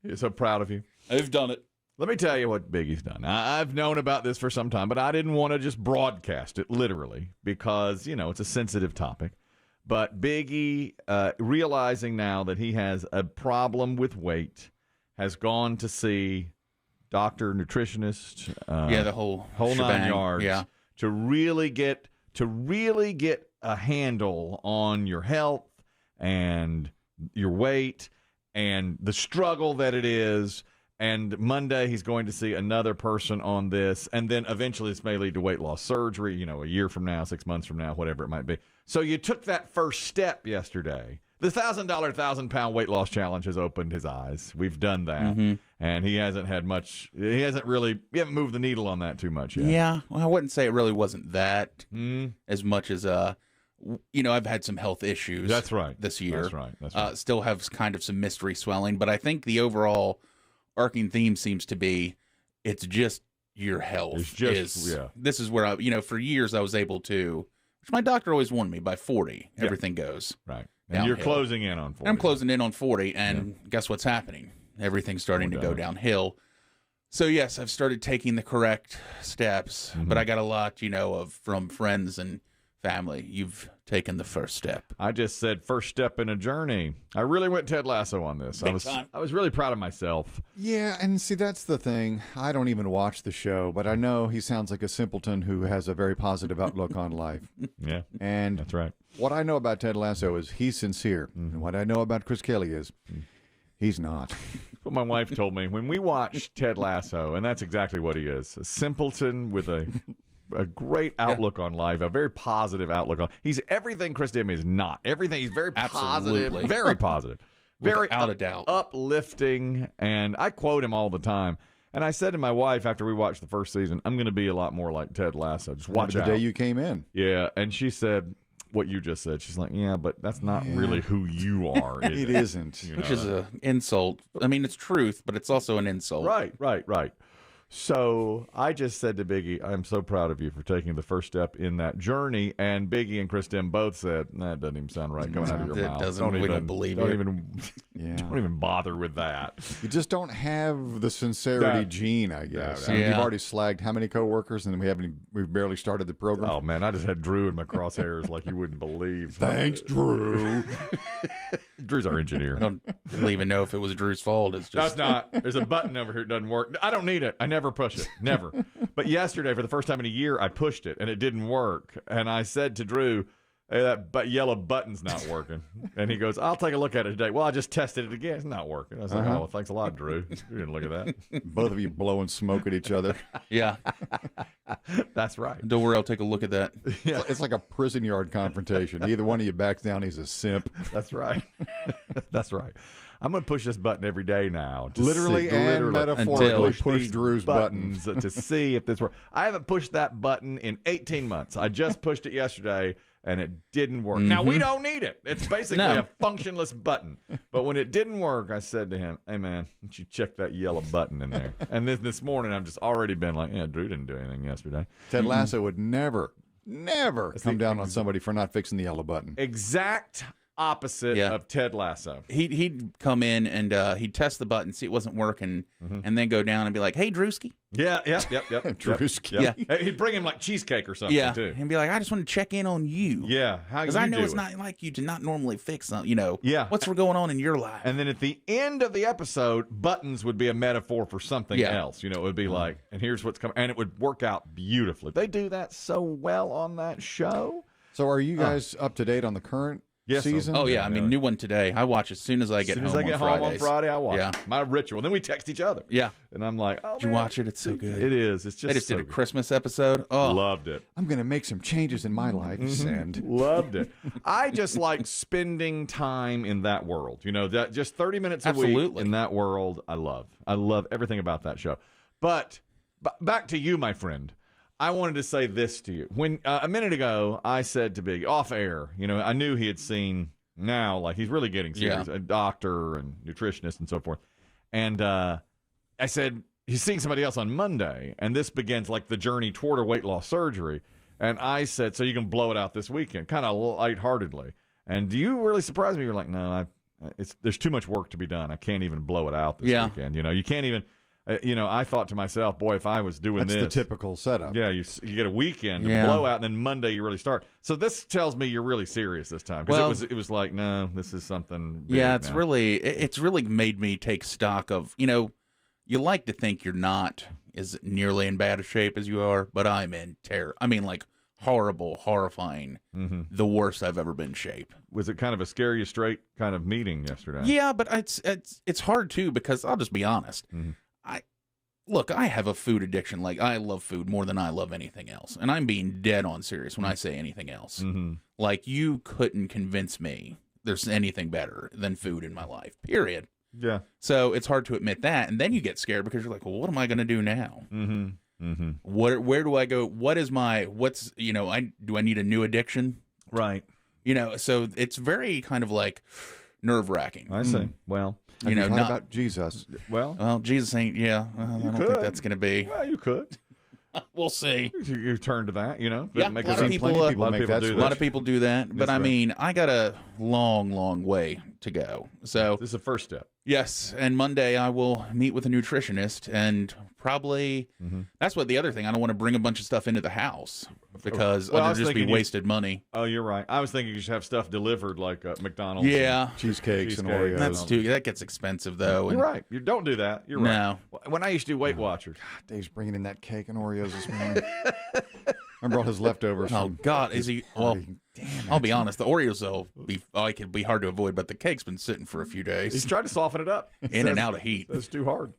You're so proud of you. I've done it. Let me tell you what Biggie's done. I've known about this for some time, but I didn't want to just broadcast it literally because, it's a sensitive topic. But Biggie, realizing now that he has a problem with weight, has gone to see doctor, nutritionist, the whole nine shebang. yards, Yeah. to really get a handle on your health and your weight and the struggle that it is. And Monday, he's going to see another person on this. And then eventually this may lead to weight loss surgery, a year from now, 6 months from now, whatever it might be. So you took that first step yesterday. The $1,000, 1,000-pound weight loss challenge has opened his eyes. We've done that. Mm-hmm. And he hasn't had much. We haven't moved the needle on that too much yet. Yeah. Well, I wouldn't say it really wasn't that as much as, I've had some health issues. That's right. This year. That's right. Still have kind of some mystery swelling. But I think the overall arcing theme seems to be it's just your health. This is where for years I was able to, which my doctor always warned me, by 40 everything goes right, and downhill. you're closing in on 40. I'm closing in on 40, and guess what's happening? Everything's starting to go downhill. So yes, I've started taking the correct steps, but I got a lot from friends and family. You've taken the first step. I just said first step in a journey. I really went Ted Lasso on this. I was really proud of myself. Yeah, and see, that's the thing. I don't even watch the show, but I know he sounds like a simpleton who has a very positive outlook on life. Yeah, and that's right. What I know about Ted Lasso is he's sincere, and what I know about Chris Kelly is he's not. What my wife told me when we watched Ted Lasso, and that's exactly what he is, a simpleton with a great outlook on life, a very positive outlook on. He's everything Chris Demm is not. Everything. He's very positive, very positive, very without a doubt, uplifting. And I quote him all the time. And I said to my wife after we watched the first season, I'm going to be a lot more like Ted Lasso. Just watch out. The day you came in. Yeah, and she said what you just said. She's like, yeah, but that's not really who you are. It isn't. Which is an insult. I mean, it's truth, but it's also an insult. Right. So I just said to Biggie, I'm so proud of you for taking the first step in that journey. And Biggie and Chris Demm both said, that doesn't even sound right coming out of your mouth. We don't believe it. Don't even bother with that. You just don't have the sincerity gene, I guess. You've already slagged how many coworkers, and we've barely started the program. Oh man, I just had Drew in my crosshairs like you wouldn't believe. Thanks, Drew. Drew's our engineer. I don't even know if it was Drew's fault. It's just that's not. There's a button over here that doesn't work. I don't need it. I never push it. Never. But yesterday, for the first time in a year, I pushed it and it didn't work. And I said to Drew, hey, that yellow button's not working. And he goes, I'll take a look at it today. Well, I just tested it again. It's not working. I was like, oh, well, thanks a lot, Drew. You didn't look at that. Both of you blowing smoke at each other. Yeah. That's right. Don't worry, I'll take a look at that. Yeah. It's like a prison yard confrontation. Either one of you backs down, he's a simp. That's right. That's right. I'm going to push this button every day now. Literally and metaphorically push Drew's buttons to see if this works. I haven't pushed that button in 18 months. I just pushed it yesterday, and it didn't work. Now, we don't need it. It's basically a functionless button. But when it didn't work, I said to him, hey, man, why don't you check that yellow button in there? And this morning, I've just already been like, yeah, Drew didn't do anything yesterday. Ted Lasso would never come down on somebody for not fixing the yellow button. Exact opposite of Ted Lasso. He'd come in and he'd test the button, see it wasn't working, and then go down and be like, hey, Drewski. Yep. Drewski. Yep. Hey, he'd bring him like cheesecake or something, too. And be like, I just want to check in on you. Yeah, how you do. Because I know it's not like you to not normally fix something, what's going on in your life. And then at the end of the episode, buttons would be a metaphor for something else. It would be like, and here's what's coming. And it would work out beautifully. They do that so well on that show. So are you guys up to date on the current season? Oh, yeah. I mean, new one today. I watch as soon as I get home on Fridays. As soon as I get home on Friday, I watch. Yeah. My ritual. Then we text each other. Yeah. And I'm like, oh, did you watch it? It's so good. It is. It's just They just did a Christmas episode. Oh. Loved it. I'm going to make some changes in my life. Send. Loved it. I just like spending time in that world. That just 30 minutes a week in that world, I love. I love everything about that show. But back to you, my friend. I wanted to say this to you. When a minute ago, I said to Biggie, off air, I knew he had seen now, like he's really getting serious, a doctor and nutritionist and so forth. And I said, he's seeing somebody else on Monday, and this begins like the journey toward a weight loss surgery. And I said, so you can blow it out this weekend, kind of lightheartedly. And you really surprised me. You're like, no, there's too much work to be done. I can't even blow it out this weekend. You can't even. I thought to myself, boy, if I was doing That's the typical setup. Yeah, you get a weekend to blow out, and then Monday you really start. So this tells me you're really serious this time. Because it was like, no, this is something big it's really made me take stock of, you like to think you're not as nearly in bad a shape as you are, but I'm in terror. I mean, like, horrible, horrifying, the worst I've ever been in shape. Was it kind of a scare you straight kind of meeting yesterday? Yeah, but it's hard, too, because I'll just be honest. Look, I have a food addiction. Like, I love food more than I love anything else. And I'm being dead on serious when I say anything else. Like, you couldn't convince me there's anything better than food in my life, period. Yeah. So it's hard to admit that. And then you get scared because you're like, well, what am I going to do now? Where do I go? Do I need a new addiction? Right. So it's very kind of like nerve-wracking. I see. Well, not about Jesus. Well, Jesus ain't. Yeah, I don't think that's going to be. Well, you could. We'll see. You turn to that, Yeah, a lot of people do that. But I mean, I got a long, long way to go. So this is the first step. Yes, and Monday I will meet with a nutritionist, and probably that's what the other thing. I don't want to bring a bunch of stuff into the house because it'll just be wasted money. Oh, you're right. I was thinking you should have stuff delivered like McDonald's. Yeah, cheesecakes and Oreos. That gets expensive though. You're right. You don't do that. You're right. No. When I used to do Weight Watchers, God, Dave's bringing in that cake and Oreos this morning. I brought his leftovers. Oh God, is he? Well, I'll be honest. The Oreos it could be hard to avoid, but the cake's been sitting for a few days. He's trying to soften it up. In and out of heat. That's too hard.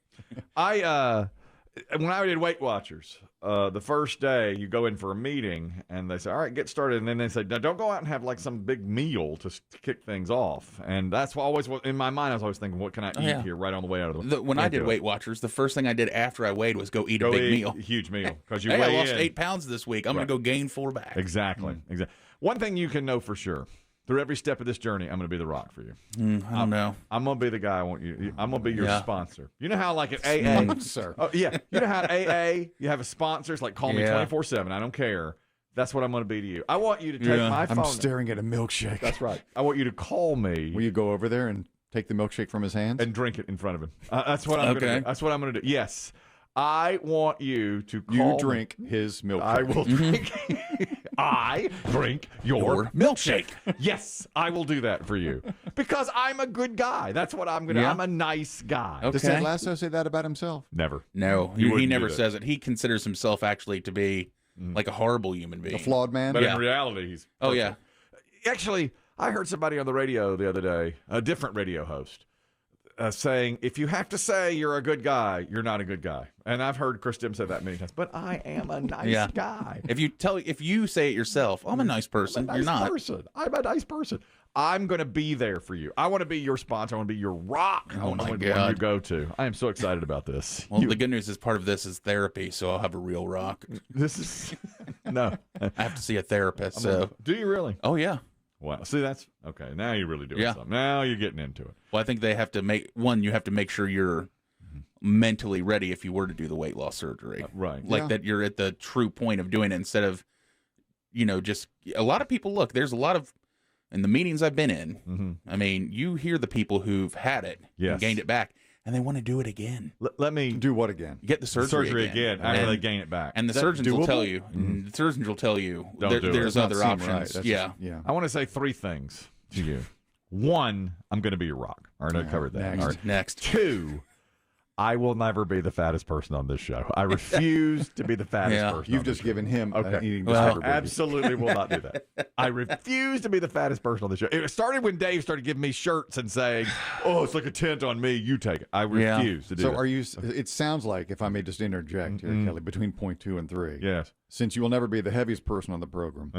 When I did Weight Watchers, the first day you go in for a meeting and they say, all right, get started. And then they say, now, don't go out and have like some big meal to kick things off. And that's what always, in my mind, I was always thinking, what can I eat here right on the way out of the When I did Weight Watchers, the first thing I did after I weighed was go eat a big meal. A huge meal. Because you I lost 8 pounds this week. I'm going to go gain 4 back. Exactly. One thing you can know for sure. Through every step of this journey, I'm going to be the rock for you. I don't know. I'm going to be the guy I want you. I'm going to be your sponsor. You know how like at AA, sponsor. Oh yeah. You know how at AA you have a sponsor. It's like call me 24/7. I don't care. That's what I'm going to be to you. I want you to take my phone. I'm staring at a milkshake. That's right. I want you to call me. Will you go over there and take the milkshake from his hands and drink it in front of him? That's what I'm going to do. That's what I'm going to do. Yes. I want you to call. You drink his milkshake. I will drink. I drink your milkshake. Yes, I will do that for you because I'm a good guy. That's what I'm going to do. I'm a nice guy. Okay. Does Ted Lasso say that about himself? Never. No, he never says it. He considers himself actually to be like a horrible human being. A flawed man? But in reality, he's perfect. Oh, yeah. Actually, I heard somebody on the radio the other day, a different radio host, saying, if you have to say you're a good guy, you're not a good guy. And I've heard Chris Demm say that many times, but I am a nice guy. If you say it yourself, I'm a nice person. You're not. I'm a nice person. I'm going to be there for you. I want to be your sponsor. I want to be your rock. Oh, my God. One you go to. I am so excited about this. Well, the good news is part of this is therapy, so I'll have a real rock. This is... No. I have to see a therapist. Do you really? Oh, yeah. Wow. See, that's okay. Now you're really doing something. Now you're getting into it. Well, I think they have to you have to make sure you're mentally ready if you were to do the weight loss surgery. Right. Like that you're at the true point of doing it instead of, just a lot of people there's a lot of, in the meetings I've been in, I mean, you hear the people who've had it and gained it back. And they want to do it again. Let me do what again? Get the surgery again after they gain it back. And the surgeons will tell you. The surgeons will tell you there's other options. Right. Yeah. I want to say 3 things to you. 1, I'm going to be your rock. All right, I covered that. All right. Next. 2, I will never be the fattest person on this show. I refuse to be the fattest person. You've just given him an eating disorder. I absolutely will not do that. I refuse to be the fattest person on the show. It started when Dave started giving me shirts and saying, "Oh, it's like a tent on me. You take it." I refuse to do that. So are you? It sounds like, if I may just interject here, Kelly, between point 2 and 3. Yes. Since you will never be the heaviest person on the program,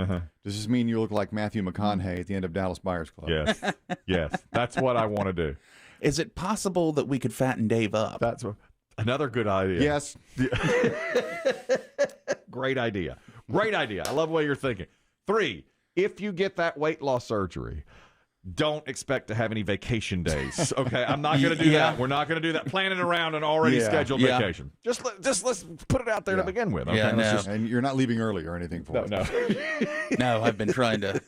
does this mean you look like Matthew McConaughey at the end of Dallas Buyers Club? Yes. Yes. That's what I want to do. Is it possible that we could fatten Dave up? That's another good idea. Yes. Great idea. Great idea. I love the way you're thinking. 3, if you get that weight loss surgery, don't expect to have any vacation days. Okay, I'm not going to do that. We're not going to do that. Planning around an already scheduled vacation. Just let's put it out there to begin with. Okay, and you're not leaving early or anything for it. No. No, I've been trying to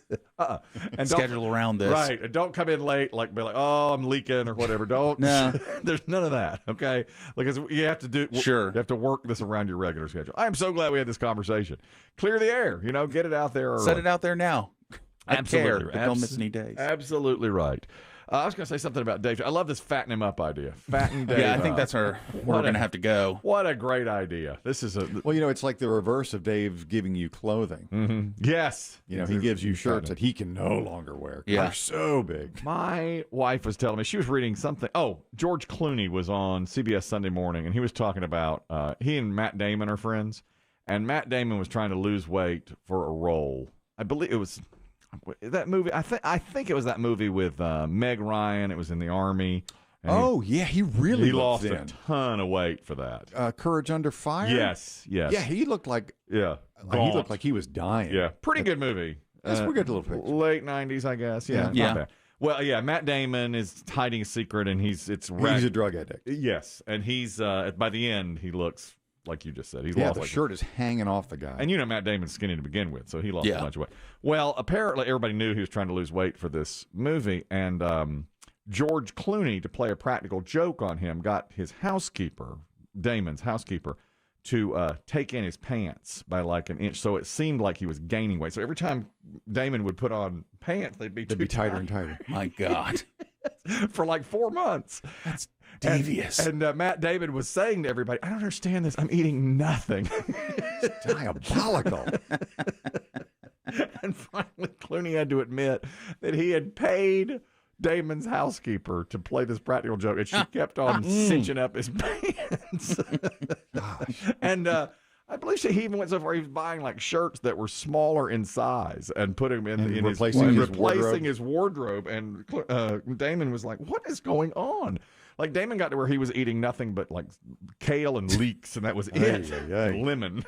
and schedule around this. Right, and don't come in late, be like, oh, I'm leaking or whatever. Don't. No, there's none of that. Okay, because you have to do. Sure, you have to work this around your regular schedule. I am so glad we had this conversation. Clear the air. Get it out there. Set it out there now. Absolutely. Don't miss any days. Absolutely right. I was going to say something about Dave. I love this fatten him up idea. Fatten Dave. Yeah, I think that's where we're going to have to go. What a great idea. This is it's like the reverse of Dave giving you clothing. Mm-hmm. Yes. He gives you shirts that he can no longer wear. Yeah. They're so big. My wife was telling me, she was reading something. Oh, George Clooney was on CBS Sunday Morning, and he was talking about, he and Matt Damon are friends, and Matt Damon was trying to lose weight for a role. I believe it was that movie. I think it was that movie with Meg Ryan. It was in the Army. He really lost thin. a ton of weight for that. Courage Under Fire. Yes. Yeah, he looked like he looked like he was dying. Yeah, pretty good movie. That's a good little picture. Late 90s, I guess. Yeah. Not bad. Well, yeah, Matt Damon is hiding a secret, and he's a drug addict. Yes, and he's by the end he looks like you just said. The shirt is hanging off the guy. And Matt Damon's skinny to begin with, so he lost a bunch of weight. Well, apparently everybody knew he was trying to lose weight for this movie, and George Clooney, to play a practical joke on him, got his housekeeper, Damon's housekeeper, to take in his pants by like an inch, so it seemed like he was gaining weight. So every time Damon would put on pants, they'd be tighter and tighter. My God. For like 4 months. That's devious. And Matt Damon was saying to everybody, I don't understand this. I'm eating nothing. It's diabolical. And finally, Clooney had to admit that he had paid Damon's housekeeper to play this practical joke, and she kept on cinching up his pants. And I believe he even went so far he was buying like shirts that were smaller in size and put him in replacing his wardrobe. And Damon was like, "What is going on?" Like Damon got to where he was eating nothing but like kale and leeks, and that was it. Lemon.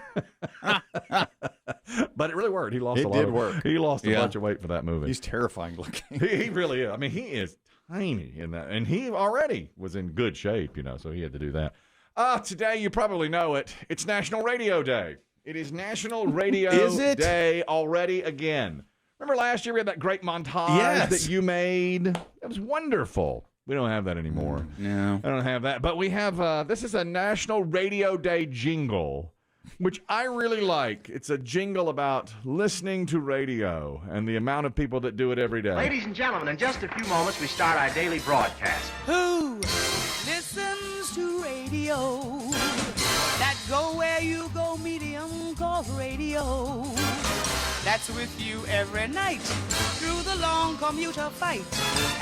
But it really worked. He lost a lot of weight. He lost a bunch of weight for that movie. He's terrifying looking. He really is. I mean, he is tiny in that, and he already was in good shape, so he had to do that. Today, you probably know it. It's National Radio Day. It is National Radio Day already again. Remember last year we had that great montage that you made? It was wonderful. We don't have that anymore. No. I don't have that. But we have, this is a National Radio Day jingle, which I really like. It's a jingle about listening to radio and the amount of people that do it every day. Ladies and gentlemen, in just a few moments, we start our daily broadcast. Who listens to radio? That go where you go, medium called radio. That's with you every night through the long commuter fight,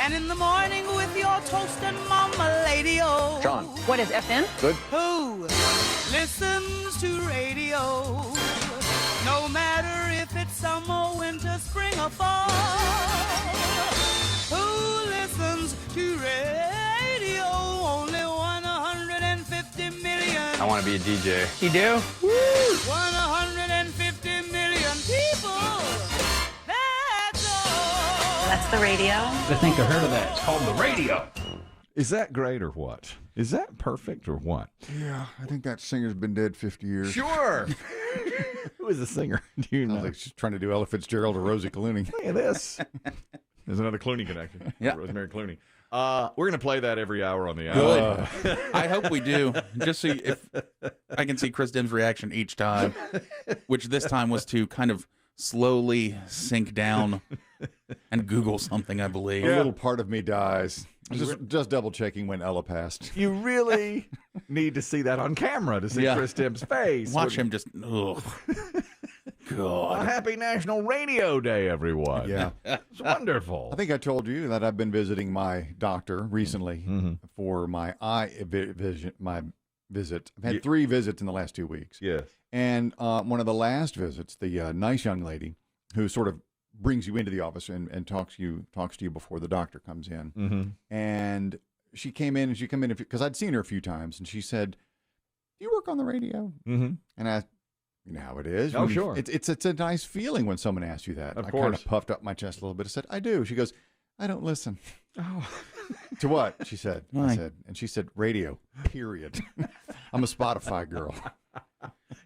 and in the morning with your toast and mama lady-o. John. What is FM? Good. Who listens to radio? No matter if it's summer, winter, spring, or fall. Who listens to radio? Only 150 million. I want to be a DJ. You do? Woo! 150 million people. That's all. That's the radio. I think I heard of that. It's called the radio. Is that great or what? Is that perfect or what? Yeah, I think that singer's been dead 50 years. Sure. Who is the singer? Do you know? Sounds like she's trying to do Ella Fitzgerald or Rosie Clooney. Look at this. There's another Clooney connection. Yeah. Rosemary Clooney. We're going to play that every hour on the hour. Good. I hope we do. Just so if I can see Chris Demm's reaction each time, which this time was to kind of slowly sink down and Google something, I believe. A little part of me dies. Just double checking when Ella passed. You really need to see that on camera to see Chris Demm's face. Watch him just, ugh. God. Happy National Radio Day, everyone. Yeah. It's wonderful. I think I told you that I've been visiting my doctor recently for my eye visit. I've had 3 visits in the last 2 weeks. Yes. And one of the last visits, the nice young lady who sort of brings you into the office and talks to you before the doctor comes in. Mm-hmm. And she came in because I'd seen her a few times, and she said, "Do you work on the radio?" Mm-hmm. And I, you know how it is. Oh, sure. It's a nice feeling when someone asks you that. Of I course. kind of puffed up my chest a little bit. I said, "I do." She goes, I don't listen. Oh. To what? She said. Why? I said, and she said, radio, period. I'm a Spotify girl.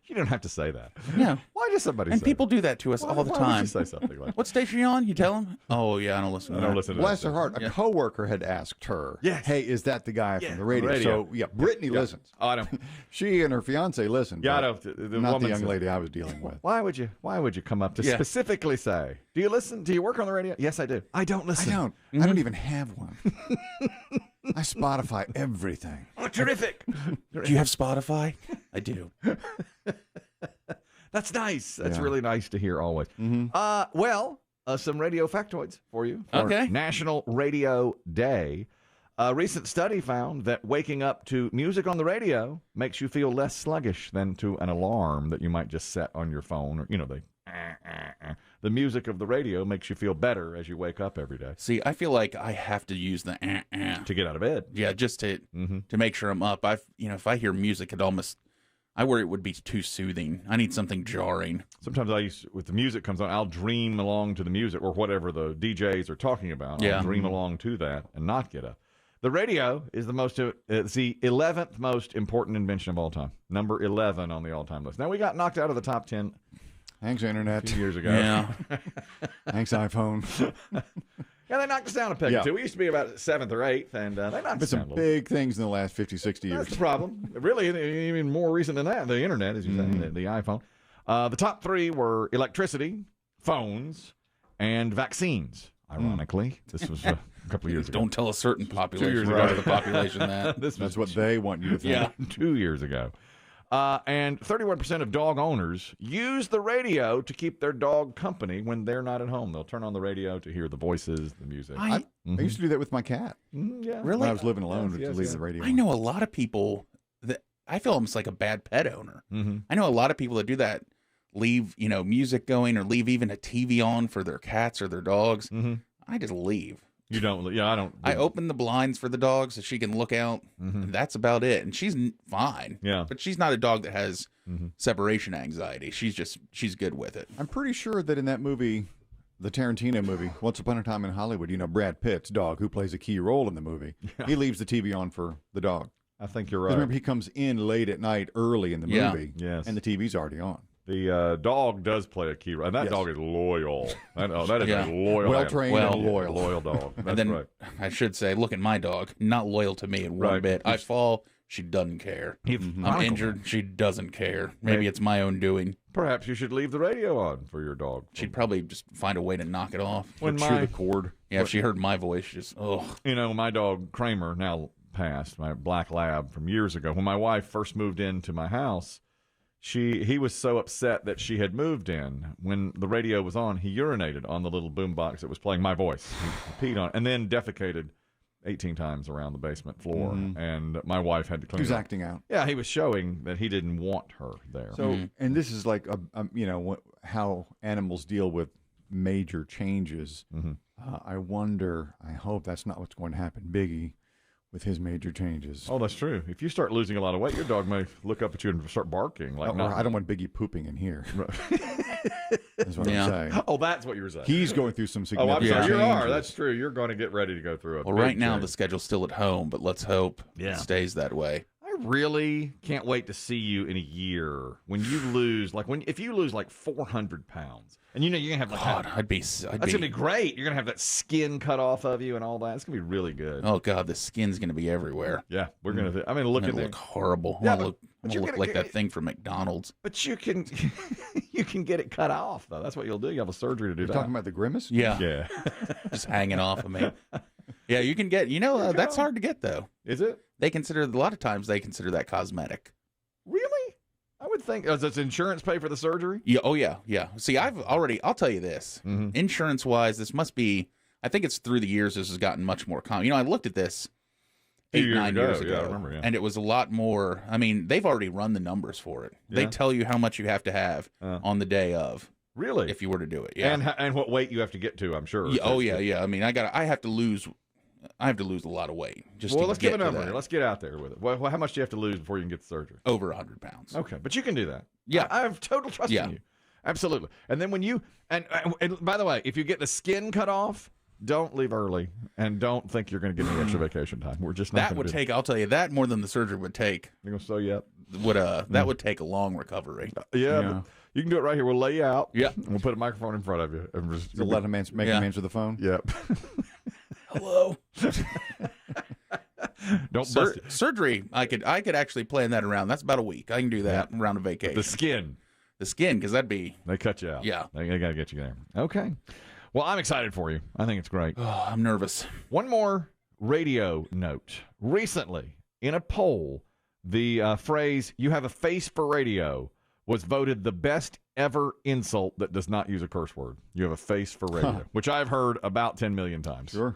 You don't have to say that. Yeah. Why does somebody And say people that? do that to us all the Why time. would you say something like that? What station are you on? You tell them? Oh, yeah, I don't listen to I that. don't listen to Bless that her heart. A coworker had asked her, Yes. hey, is that the guy Yeah, from the radio? radio. So, yeah, Brittany listens. Oh, I don't. She and her fiance listen. Yeah, I but don't. The not the woman young said- lady I was dealing with. Why would you come up to Yeah. specifically say, do you listen? Do you work on the radio? Yes, I do. I don't I listen. don't. I don't even have one. I Spotify everything. Oh, terrific. Do you have Spotify? I do. That's nice. That's Yeah. really nice to hear always. Well, some radio factoids for you. For Okay. National Radio Day. A recent study found that waking up to music on the radio makes you feel less sluggish than to an alarm that you might just set on your phone. Or, the music of the radio makes you feel better as you wake up every day. See, I feel like I have to use the To get out of bed. Yeah, just to make sure I'm up. If I hear music, I worry it would be too soothing. I need something jarring. Sometimes with the music comes on, I'll dream along to the music or whatever the DJs are talking about. Yeah. I'll dream along to that and not get up. The radio is it's the 11th most important invention of all time. Number 11 on the all-time list. Now, we got knocked out of the top 10 Thanks, Internet. 2 years ago. Yeah. Thanks, iPhone. Yeah, they knocked us down a peg or Yeah. two. We used to be about 7th or 8th, and they knocked But us down a some little. big things in the last 50, 60 years. That's the problem. Really, even more recent than that, the internet, as you say, the iPhone. The top 3 were electricity, phones, and vaccines. Ironically, this was a couple of years ago. Don't tell a certain population, years part ago. of the population that. This was That's what they want you to think. Yeah. 2 years ago. And 31% of dog owners use the radio to keep their dog company when they're not at home. They'll turn on the radio to hear the voices, the music. I used to do that with my cat. Yeah. Really? When I was living alone, Yes, to yes, leave yes. the radio. I know a lot of people that I feel almost like a bad pet owner. I know a lot of people that do that, leave music going or leave even a TV on for their cats or their dogs. I just leave. You don't? Yeah, I don't. I open the blinds for the dog so she can look out, and that's about it. And she's fine. Yeah. But she's not a dog that has separation anxiety. She's good with it. I'm pretty sure that in that movie, the Tarantino movie, Once Upon a Time in Hollywood, Brad Pitt's dog, who plays a key role in the movie, he leaves the TV on for the dog. I think you're 'Cause right. Remember, he comes in late at night, early in the Yeah. movie, Yes. and the TV's already on. The dog does play a key role. And that Yes. dog is loyal. That is Yeah. a loyal Well-trained animal. and loyal. Loyal dog. That's And then right. I should say, look at my dog, not loyal to me in one Right. bit. I fall, she doesn't care. I'm injured, she doesn't care. Maybe it's my own doing. Perhaps you should leave the radio on for your dog. She'd probably just find a way to knock it off. When Chew my, the cord. Yeah, if she heard my voice, just my dog Kramer, now passed, my black lab from years ago. When my wife first moved into my house, he was so upset that she had moved in. When the radio was on, he urinated on the little boom box that was playing my voice. He peed on it, and then defecated 18 times around the basement floor. And my wife had to clean He was it up. acting out. Yeah, he was showing that he didn't want her there. So, and this is like, how animals deal with major changes. I wonder, I hope that's not what's going to happen, Biggie, with his major changes. Oh, that's true. If you start losing a lot of weight, your dog may look up at you and start barking. Like, I don't want Biggie pooping in here. That's what Yeah. I'm saying. Oh, that's what you were saying. He's going through some Oh, significant I'm sorry. You are. changes. That's true. You're going to get ready to go through a well, big right now change. the schedule's still at home, but let's hope Yeah. it stays that way. I really can't wait to see you in a year when you lose, if you lose 400 pounds, and you're gonna have God, that's gonna be great. You're gonna have that skin cut off of you and all that. It's gonna be really good. Oh God, the skin's gonna be everywhere. Yeah, we're gonna. Look I'm at gonna it. look horrible. Yeah, I'm but gonna you're look gonna like get that it- thing from McDonald's. But you can, you can get it cut off though. That's what you'll do. You have a surgery to do You're that. talking about the grimace? Yeah, Yeah. just hanging off of me. Yeah, you can get. That's hard to get though. Is it They consider a lot of times they consider that cosmetic. really? I would think. Does insurance pay for the surgery? Yeah. Oh yeah. Yeah. See, I'll tell you this. Insurance wise, this must be. I think it's through the years this has gotten much more common. I looked at this 8-9 years ago, Yeah, I remember. Yeah. and it was a lot more. I mean, they've already run the numbers for it. They Yeah. tell you how much you have to have on the day of Really? if you were to do it. Yeah. And what weight you have to get to? I'm sure. Yeah, oh yeah, yeah. I mean, I have to lose a lot of weight just Well, to let's get give a to number. that. Let's get out there with it. Well, how much do you have to lose before you can get the surgery? Over 100 pounds. Okay, but you can do that. Yeah. I have total trust Yeah. in you. Absolutely. And then when you and by the way, if you get the skin cut off, don't leave early, and don't think you're going to get any extra vacation time. We're just not. That would take. I'll tell you that more than the surgery would take. You're going to sew you up. That would take a long recovery. Yeah. You can do it right here. We'll lay you out. Yeah. We'll put a microphone in front of you. And just, let him make him answer the phone. Yep. Hello. Don't bust it. Surgery. I could actually plan that around. That's about a week. I can do that around a vacation. The skin, because they cut you out. Yeah. They got to get you there. Okay. Well, I'm excited for you. I think it's great. Oh, I'm nervous. One more radio note. Recently, in a poll, the phrase "you have a face for radio" was voted the best ever insult that does not use a curse word. You have a face for radio, which I've heard about 10 million times. Sure.